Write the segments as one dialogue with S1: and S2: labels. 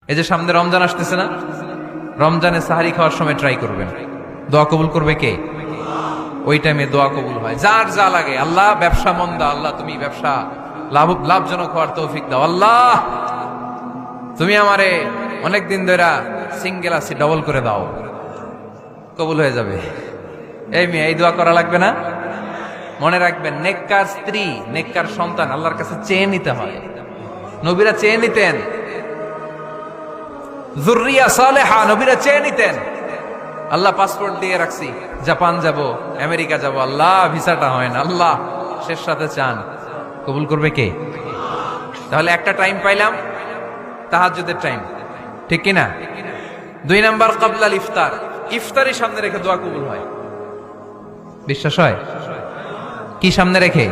S1: এই যে সামনে রমজান আসতেছে না, রমজানে সাহারি খাওয়ার সময় ট্রাই করবেন, দোয়া কবুল করবে কে? ওই টাইমে দোয়া কবুল হয়। যার যা লাগে, আল্লাহ ব্যবসা মন্দা, আল্লাহ তুমি ব্যবসা লাভজনক হওয়ার তৌফিক দাও, আল্লাহ তুমি আমারে অনেকদিন ধরে সিঙ্গেল আছি ডবল করে দাও, কবুল হয়ে যাবে। এই মেয়ে, এই দোয়া করা লাগবে না? মনে রাখবেন, নেককার স্ত্রী, নেককার সন্তান আল্লাহর কাছে চেয়ে নিতে হয়। নবীরা চেয়ে নিতেন, যুররিয়া সালেহা নবীরা চেয়ে নিতেন। আল্লাহ পাসপোর্ট দিয়ে রাখছি, জাপান যাব, আমেরিকা যাব, আল্লাহ ভিসাটা হয় না, আল্লাহ শেষ সাথে চান, কবুল করবে কে? তাহলে একটা টাইম পাইলাম, তাহাজ্জুদের টাইম, ঠিক কিনা? 2 নাম্বার ক্বাবলাল ইফতার, ইফতারি সামনে রেখে দোয়া কবুল হয়। বিশ্বাস হয়? কি সামনে রেখে?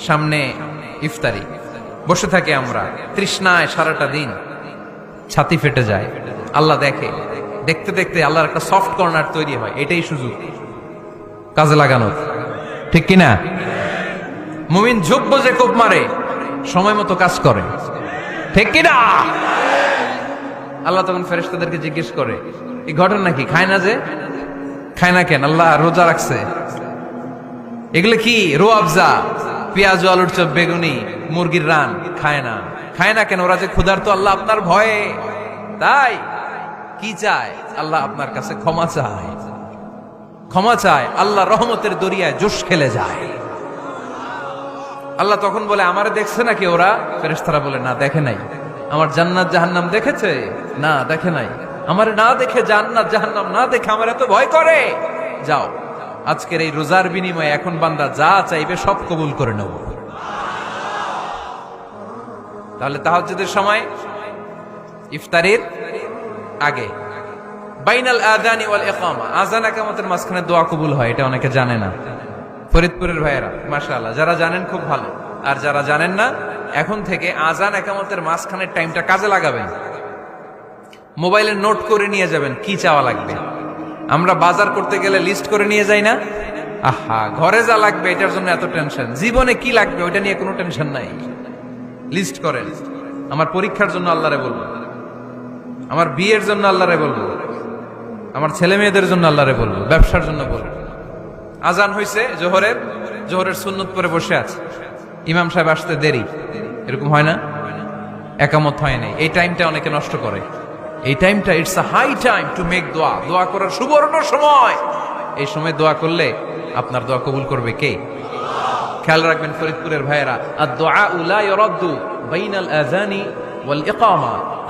S1: সামনে ইফতারি। বসে থাকি আমরা তৃষ্ণায় সারাটা দিন, ছাতি ফেটে যায়, আল্লাহ দেখে, দেখতে দেখতে আল্লাহর একটা সফট কর্নার তৈরি হয়। এটাই সুযোগ কাজে লাগানোর, ঠিক কিনা? মুমিন যোগ্য যে কোপ মারে, সময় মতো কাজ করে, ঠিক কিনা? আল্লাহ তখন ফেরেশতাদেরকে জিজ্ঞেস করে, এই ঘটনা কি? খায় না যে? খায় না কেন? আল্লাহ রোজা রাখছে। এগুলো কি? রোয়াবজা, পেঁয়াজ, আলুর চপ, বেগুনি, মুরগির রান, খায় না। খায় না কেন? ওরা যে ক্ষুধার্ত, আল্লাহ আপনার ভয়ে। তাই কি চায়? আল্লাহ আপনার কাছে ক্ষমা চায়, ক্ষমা চায়। আল্লাহ রহমতের দরিয়ায় জোশ খেলে যায়। আল্লাহ তখন বলে, আমারে দেখছে নাকি ওরা? ফেরেশতারা বলে, না দেখে নাই। আমার জান্নাত জাহান্নাম দেখেছে? না দেখে নাই। আমারে না দেখে, জান্নাত জাহান্নাম না দেখে আমার এত ভয় করে? যাও, আজকের এই রোজার বিনিময়ে এখন বান্দা যা চাইবে সব কবুল করে নেব। তাহলে তাহাজ্জুদের সময়, ইফতারির আগে, বাইনাল আযানি ওয়াল ইকামা, আযান ইকামতের মাঝখানে দোয়া কবুল হয়। এটা অনেকে জানে না। ফরিদপুরের ভাইয়েরা মাশাআল্লাহ, যারা জানেন খুব ভালো, আর যারা জানেন না, এখন থেকে আযান ইকামতের মাঝখানের টাইমটা কাজে লাগাবেন। মোবাইলে নোট করে নিয়ে যাবেন কি চাওয়া লাগবে। আমরা বাজার করতে গেলে লিস্ট করে নিয়ে যাই না? আহা, ঘরে যা লাগবে এটার জন্য এত টেনশন, জীবনে কি লাগবে ওইটা নিয়ে কোনো টেনশন নাই। লিস্ট করেন। আমার পরীক্ষার জন্য আল্লাহরে বলবো, আমার বিয়ের জন্য আল্লাহরে বলবো, আমার ছেলে মেয়েদের জন্য আল্লাহরে বলবো, ব্যবসার জন্য বলবো। আজান হয়েছে জোহরের, জোহরের সুন্নত পরে বসে আছে, ইমাম সাহেব আসতে দেরি, এরকম হয় না? একামত হয় নাই, এই টাইমটা অনেকে নষ্ট করে। এই টাইমটা, it's a high time to make দোয়া, দোয়া করার সুবর্ণ সময়। এই সময় দোয়া করলে আপনার দোয়া কবুল করবে কে? খেয়াল রাখবেন ফরিদপুরের ভাইয়েরা, আদ-দুআউ লা ইউরাদ্দু বাইনাল আযানি ওয়াল ইকামা।